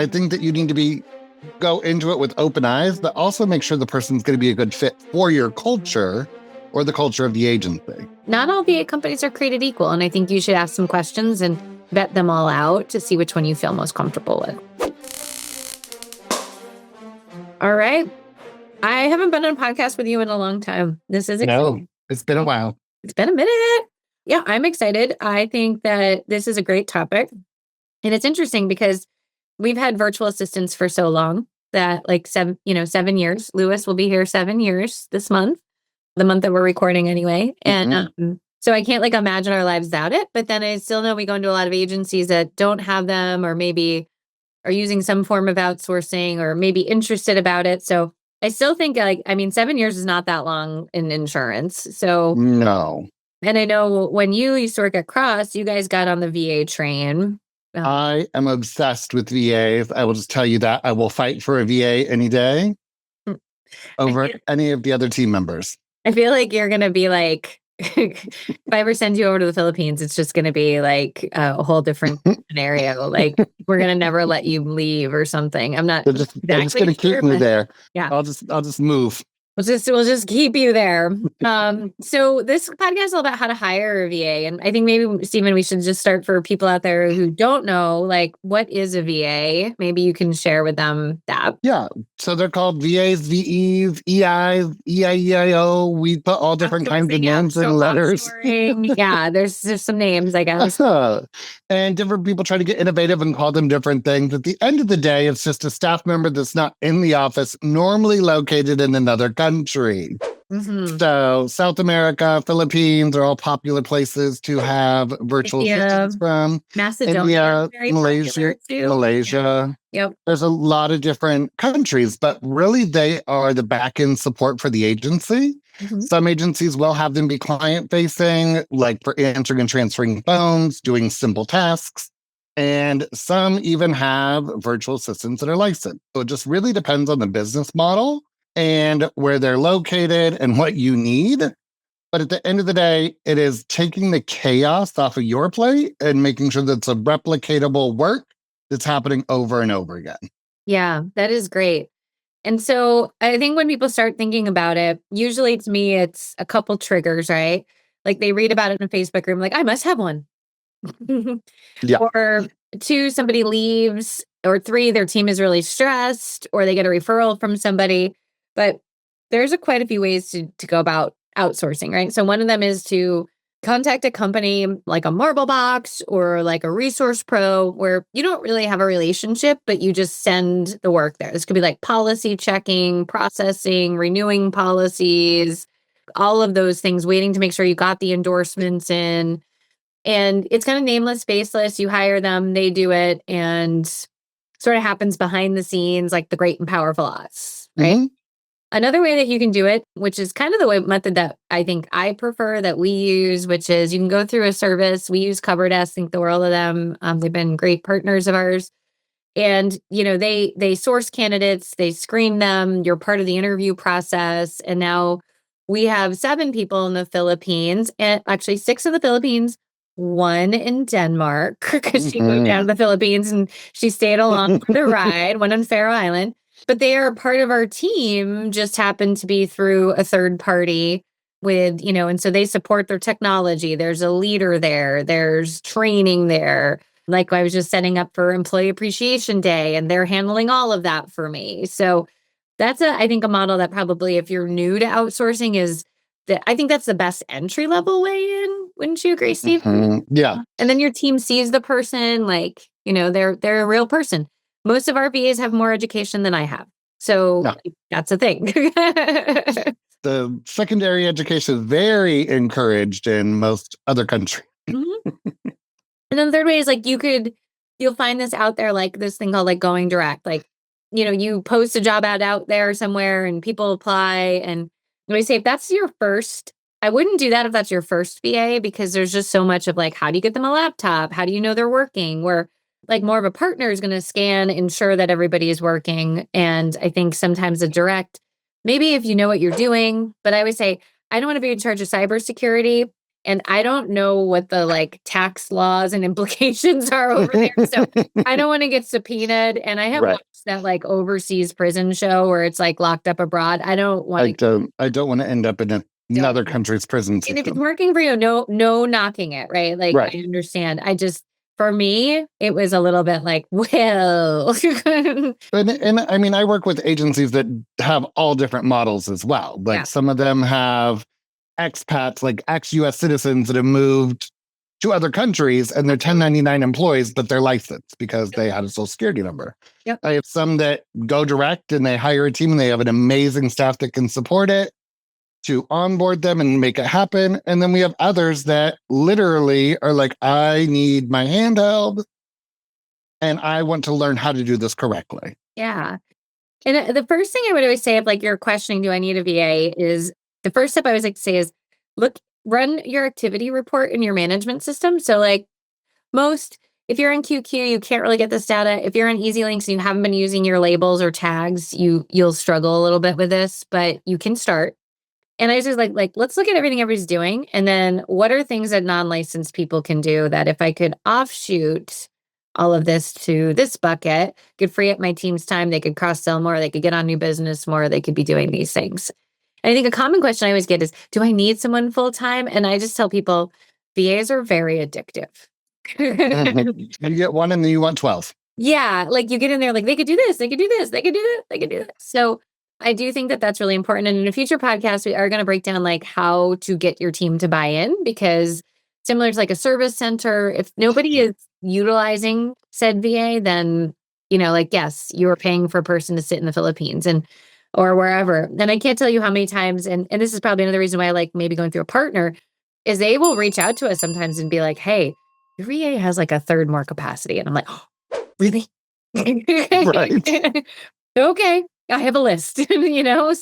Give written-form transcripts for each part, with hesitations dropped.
I think that you need to go into it with open eyes, but also make sure the person's going to be a good fit for your culture or the culture of the agency. Not all VA companies are created equal, and I think you should ask some questions and vet them all out to see which one you feel most comfortable with. All right. I haven't been on a podcast with you in a long time. This is exciting. No, it's been a while. It's been a minute. Yeah, I'm excited. I think that this is a great topic. And it's interesting because we've had virtual assistants for so long that like 7 years. Lewis will be here 7 years this month, the month that we're recording anyway. And so I can't like imagine our lives without it. But then I still know we go into a lot of agencies that don't have them or maybe are using some form of outsourcing or maybe interested about it. So I still think 7 years is not that long in insurance. So no. And I know when you used to work at Cross, you guys got on the VA train. I am obsessed with VAs. I will just tell you that. I will fight for a VA any day over any of the other team members. I feel like you're going to be like, if I ever send you over to the Philippines, it's just going to be like a whole different scenario. Like we're going to never let you leave or something. I'm not. They're just going to keep me there. Yeah. I'll just move. We'll just keep you there. So this podcast is all about how to hire a VA. And I think maybe, Stephen, we should just start for people out there who don't know, like, what is a VA? Maybe you can share with them that. Yeah. So they're called VAs, VEs, EIs, EIEIO. We put all different kinds of names and letters. Yeah, there's some names, I guess. And different people try to get innovative and call them different things. At the end of the day, it's just a staff member that's not in the office, normally located in another country. So South America, Philippines are all popular places to have virtual assistants from. Macedonia, Malaysia. Yep. There's a lot of different countries, but really they are the back-end support for the agency. Some agencies will have them be client-facing, like for answering and transferring phones, doing simple tasks. And some even have virtual assistants that are licensed. So it just really depends on the business model and where they're located and what you need. But at the end of the day, it is taking the chaos off of your plate and making sure that it's a replicatable work that's happening over and over again. Yeah, that is great. And so I think when people start thinking about it, usually to me, it's a couple triggers, right? Like they read about it in a Facebook group, like, I must have one. Yeah. Or 2, somebody leaves, or 3, their team is really stressed, or they get a referral from somebody. But there's quite a few ways to go about outsourcing, right? So one of them is to contact a company like a Marble Box or like a Resource Pro where you don't really have a relationship, but you just send the work there. This could be like policy checking, processing, renewing policies, all of those things, waiting to make sure you got the endorsements in. And it's kind of nameless, faceless. You hire them, they do it, and sort of happens behind the scenes like the great and powerful us, right? Another way that you can do it, which is kind of the method that I think I prefer that we use, which is you can go through a service. We use CoverDesk, think the world of them. They've been great partners of ours. And, they source candidates, they screen them, you're part of the interview process. And now we have 7 people in the Philippines, and actually 6 in the Philippines, 1 in Denmark, because she moved down to the Philippines and she stayed along for the ride, 1 on Faroe Island. But they are part of our team, just happened to be through a third party with, and so they support their technology. There's a leader there. There's training there. Like I was just setting up for Employee Appreciation Day, and they're handling all of that for me. So that's I think a model that probably if you're new to outsourcing I think that's the best entry level way in. Wouldn't you agree, Steve? Yeah. And then your team sees the person, like, they're a real person. Most of our VAs have more education than I have. So that's a thing. The secondary education is very encouraged in most other countries. And then the third way is like you'll find this out there, like this thing called like going direct. Like, you post a job ad out there somewhere and people apply. And we say, if that's your first, I wouldn't do that if that's your first VA, because there's just so much of like, how do you get them a laptop? How do you know they're working? Where like more of a partner is going to scan, ensure that everybody is working. And I think sometimes a direct, maybe if you know what you're doing, but I always say, I don't want to be in charge of cybersecurity. And I don't know what the like tax laws and implications are over there. So I don't want to get subpoenaed. And I have watched that like overseas prison show where it's like locked up abroad. I don't want to. I don't want to end up in another country's prison And if it's system. working for you, no knocking it, right? Like I understand. For me, it was a little bit like, well. And I mean, I work with agencies that have all different models as well. Like some of them have expats, like ex-US citizens that have moved to other countries and they're 1099 employees, but they're licensed because they had a social security number. I have some that go direct and they hire a team and they have an amazing staff that can support it to onboard them and make it happen. And then we have others that literally are like, I need my hand held and I want to learn how to do this correctly. Yeah. And the first thing I would always say, if like you're questioning, do I need a VA, is the first step I always like to say is run your activity report in your management system. So like if you're in QQ, you can't really get this data. If you're in EasyLinks and you haven't been using your labels or tags, you'll struggle a little bit with this, but you can start. And I just like, let's look at everything everybody's doing. And then what are things that non-licensed people can do that if I could offshoot all of this to this bucket, could free up my team's time, they could cross-sell more, they could get on new business more, they could be doing these things. And I think a common question I always get is, do I need someone full-time? And I just tell people, VAs are very addictive. You get one and then you want 12. Yeah, like you get in there, like they could do this, they could do this, they could do this, they could do this. So I do think that that's really important. And in a future podcast, we are going to break down like how to get your team to buy in, because similar to like a service center, if nobody is utilizing said VA, then, like, yes, you are paying for a person to sit in the Philippines or wherever. And I can't tell you how many times, and this is probably another reason why I like maybe going through a partner, is they will reach out to us sometimes and be like, hey, your VA has like a third more capacity. And I'm like, oh, really? Right. Okay. I have a list,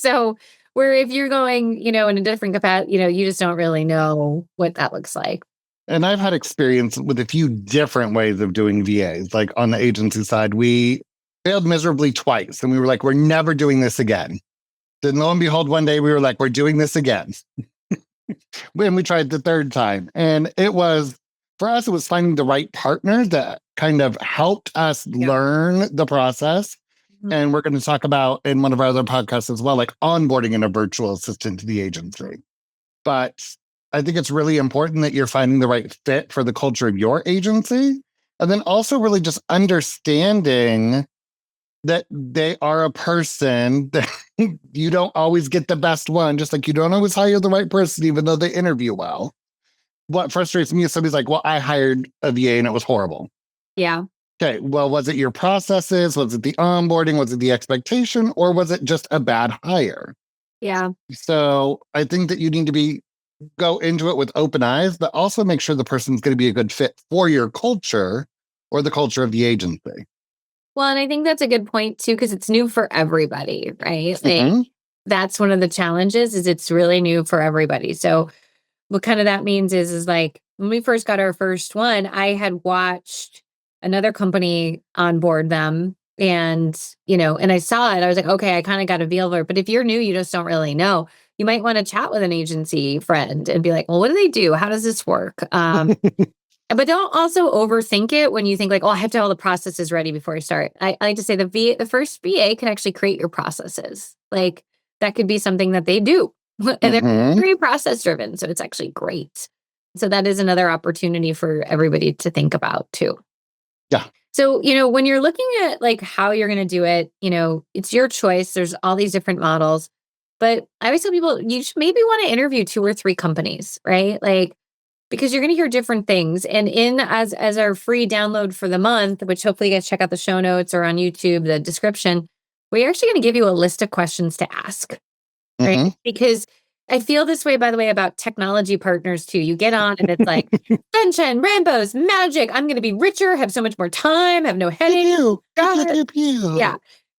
so where if you're going, in a different capacity, you just don't really know what that looks like. And I've had experience with a few different ways of doing VAs. Like on the agency side, we failed miserably twice. And we were like, we're never doing this again. Then lo and behold, one day we were like, we're doing this again. When we tried the third time. And for us, it was finding the right partner that kind of helped us learn the process. And we're going to talk about in one of our other podcasts as well, like onboarding in a virtual assistant to the agency. But I think it's really important that you're finding the right fit for the culture of your agency. And then also really just understanding that they are a person, that you don't always get the best one, just like you don't always hire the right person, even though they interview well. What frustrates me is somebody's like, well, I hired a VA and it was horrible. Yeah. Okay, well, was it your processes? Was it the onboarding? Was it the expectation? Or was it just a bad hire? Yeah. So I think that you need to go into it with open eyes, but also make sure the person's going to be a good fit for your culture or the culture of the agency. Well, and I think that's a good point too, because it's new for everybody, right? Like that's one of the challenges, is it's really new for everybody. So what kind of that means is like when we first got our first one, I had watched another company onboard them and I saw it. I was like, okay, I kind of got a feel for it. But if you're new, you just don't really know. You might want to chat with an agency friend and be like, well, what do they do? How does this work? But don't also overthink it when you think like, oh, I have to have all the processes ready before I start. I like to say the first VA can actually create your processes. Like that could be something that they do. And they're very process driven. So it's actually great. So that is another opportunity for everybody to think about too. Yeah. So, when you're looking at like how you're going to do it, it's your choice. There's all these different models. But I always tell people you should maybe want to interview 2 or 3 companies, right? Like, because you're going to hear different things. And as our free download for the month, which hopefully you guys check out the show notes or on YouTube, the description, we're actually going to give you a list of questions to ask, right? Because I feel this way, by the way, about technology partners too. You get on and it's like, sunshine, rainbows, magic. I'm going to be richer, have so much more time, have no headache. Yeah.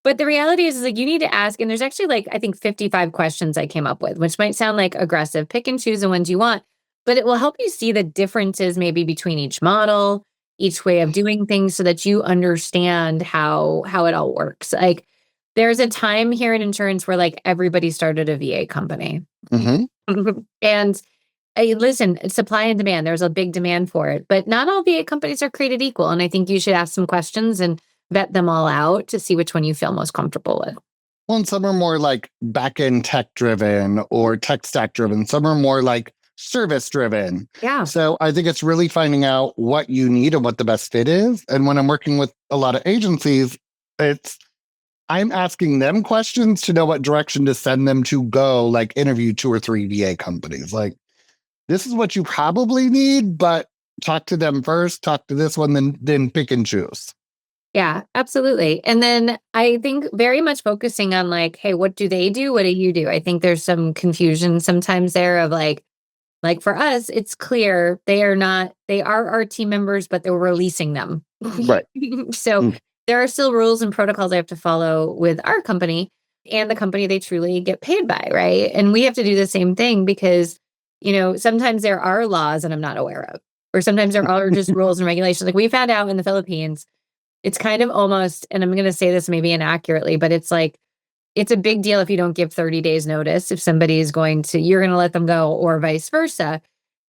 But the reality is like, you need to ask, and there's actually like, I think 55 questions I came up with, which might sound like aggressive. Pick and choose the ones you want, but it will help you see the differences maybe between each model, each way of doing things, so that you understand how it all works. Like there's a time here in insurance where like everybody started a VA company. And Listen, supply and demand, there's a big demand for it, but not all VA companies are created equal. And I think you should ask some questions and vet them all out to see which one you feel most comfortable with. Well, and some are more like back-end tech driven or tech stack driven. Some are more like service driven. Yeah. So I think it's really finding out what you need and what the best fit is. And when I'm working with a lot of agencies, I'm asking them questions to know what direction to send them to go, like interview 2 or 3 VA companies. Like, this is what you probably need, but talk to them first, talk to this one, then pick and choose. Yeah, absolutely. And then I think very much focusing on like, hey, what do they do? What do you do? I think there's some confusion sometimes there of like for us, it's clear they are our team members, but they're releasing them. Right. So there are still rules and protocols I have to follow with our company and the company they truly get paid by, right? And we have to do the same thing because, sometimes there are laws that I'm not aware of, or sometimes there are just rules and regulations. Like we found out in the Philippines, it's kind of almost, and I'm going to say this maybe inaccurately, but it's like, it's a big deal if you don't give 30 days notice, if somebody is you're going to let them go or vice versa.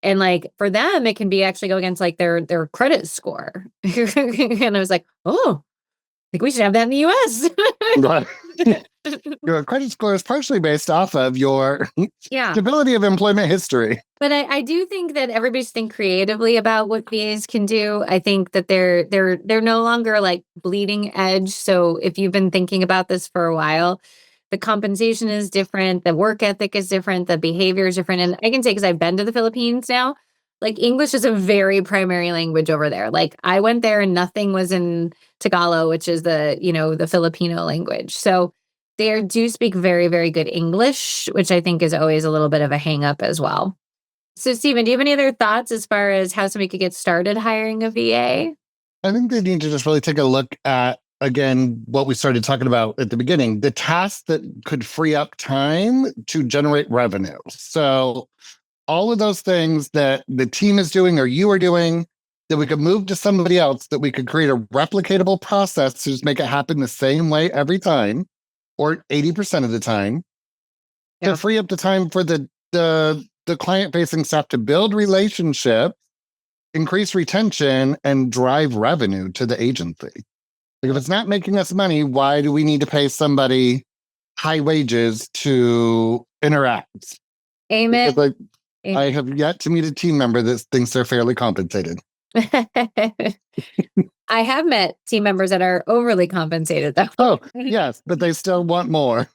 And like for them, it can be actually go against like their credit score. And I was like, oh, I think we should have that in the US. Right. Your credit score is partially based off of your stability of employment history. But I do think that everybody's think creatively about what VAs can do. I think that they're no longer like bleeding edge. So if you've been thinking about this for a while, the compensation is different, the work ethic is different, the behavior is different. And I can say, because I've been to the Philippines now, like English is a very primary language over there. Like I went there and nothing was in Tagalog, which is the Filipino language. So they do speak very, very good English, which I think is always a little bit of a hang up as well. So Stephen, do you have any other thoughts as far as how somebody could get started hiring a VA? I think they need to just really take a look at, again, what we started talking about at the beginning, the tasks that could free up time to generate revenue. So all of those things that the team is doing or you are doing, that we could move to somebody else, that we could create a replicatable process to just make it happen the same way every time, or 80% of the time, to free up the time for the client-facing staff to build relationships, increase retention, and drive revenue to the agency. Like if it's not making us money, why do we need to pay somebody high wages to interact? Amen. Like, I have yet to meet a team member that thinks they're fairly compensated. I have met team members that are overly compensated, though. Oh, yes, but they still want more.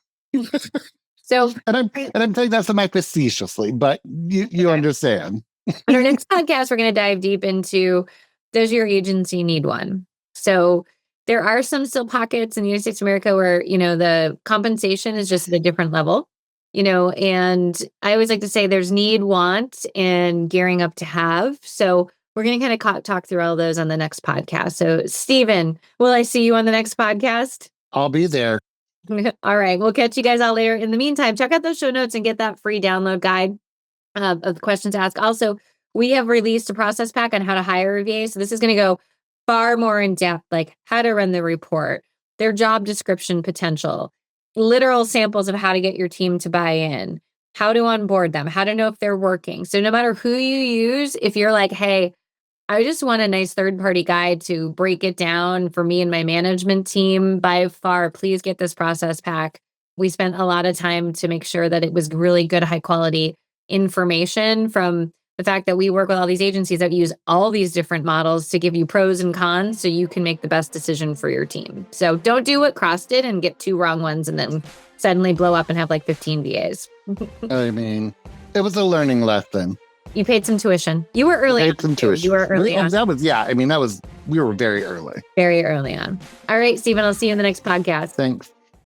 So, and I'm saying that semi-facetiously, but you understand. On our next podcast, we're going to dive deep into, does your agency need one? So there are some still pockets in the United States of America where, the compensation is just at a different level, and I always like to say there's need, want, and gearing up to have. So we're going to kind of talk through all those on the next podcast. So Stephen, will I see you on the next podcast? I'll be there. All right. We'll catch you guys all later. In the meantime, check out those show notes and get that free download guide of the questions to ask. Also, we have released a process pack on how to hire a VA. So this is going to go far more in depth, like how to run the report, their job description potential, literal samples of how to get your team to buy in, how to onboard them, how to know if they're working. So no matter who you use, if you're like, hey, I just want a nice third-party guide to break it down for me and my management team, by far, please get this process pack. We spent a lot of time to make sure that it was really good, high-quality information, from the fact that we work with all these agencies that use all these different models to give you pros and cons so you can make the best decision for your team. So don't do what Cross did and get 2 wrong ones and then suddenly blow up and have like 15 VAs. I mean, it was a learning lesson. You paid some tuition. You were early on. You were early on. We were very early. Very early on. All right, Stephen, I'll see you in the next podcast. Thanks.